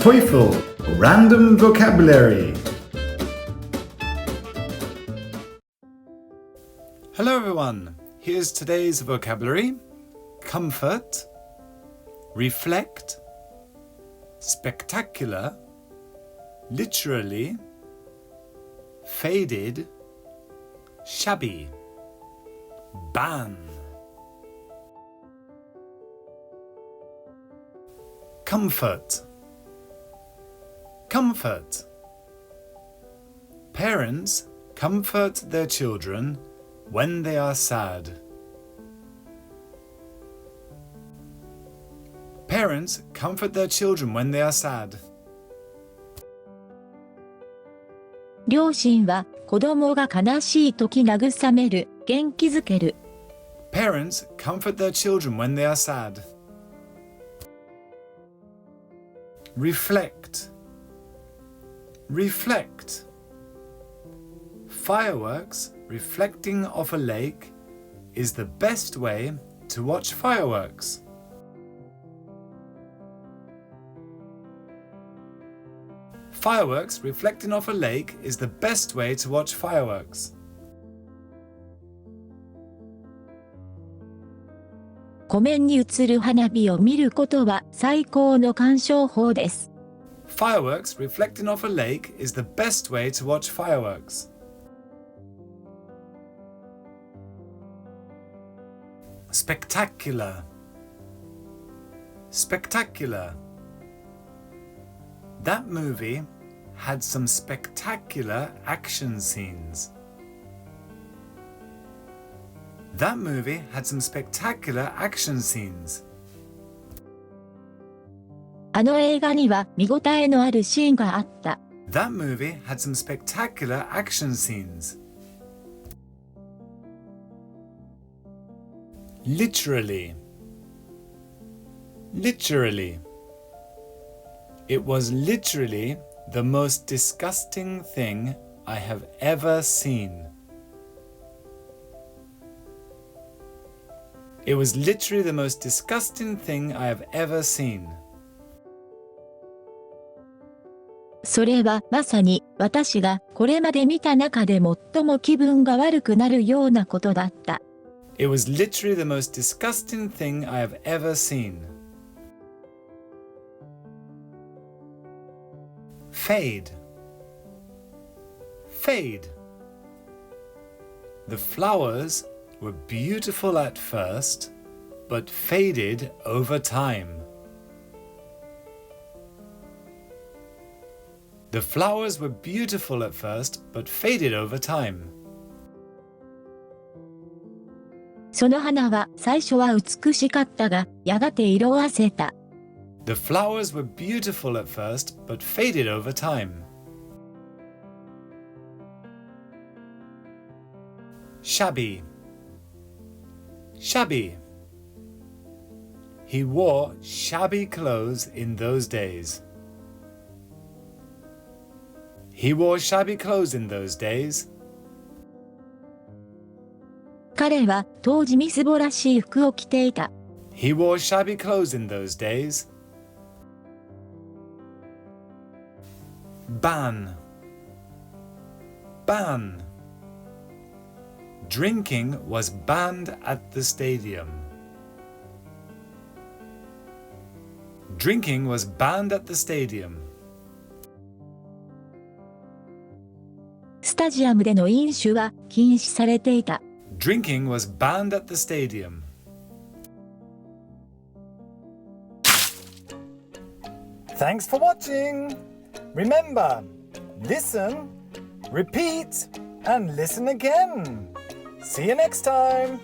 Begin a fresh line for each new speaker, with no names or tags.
TOEFL Random Vocabulary. Hello everyone, here's today's vocabulary: comfort, reflect, spectacular, literally, faded, shabby, ban. Comfort. Comfort. Parents comfort their children when they are sad. Parents comfort their children when they are sad.
両親は子供が悲しいとき慰める、元気づける。
Parents comfort their children when they are sad. Reflect. Reflect. Fireworks reflecting off a lake is the best way to watch fireworks. Fireworks reflecting off a lake is the best way to watch fireworks.
湖面に映る花火を見ることは最高の鑑賞法です。
Fireworks reflecting off a lake is the best way to watch fireworks. Spectacular. Spectacular. That movie had some spectacular action scenes. That movie had some spectacular action scenes.
あの映画には見応えのあるシーンがあった。
That movie had some spectacular action scenes. Literally. Literally. It was literally the most disgusting thing I have ever seen. It was literally the most disgusting thing I have ever seen.
それはまさに私がこれまで見た中で最も気分が悪くなるようなことだった。
It was literally the most disgusting thing I have ever seen. Fade. Fade. The flowers were beautiful at first, but faded over time. The flowers were beautiful at first, but faded over time.
その花は最初は美しかったが、やがて色あせた。
The flowers were beautiful at first, but faded over time. Shabby. Shabby. He wore shabby clothes in those days. He wore shabby clothes in those days.
彼は当時みすぼらしい服を着ていた。
He wore shabby clothes in those days. Ban. Ban. Drinking was banned at the stadium. Drinking was banned at the stadium.
スタジアムでの飲酒は禁止されていた。
Drinking was banned at the stadium. Thanks for watching. Remember, listen, repeat, and listen again. See you next time.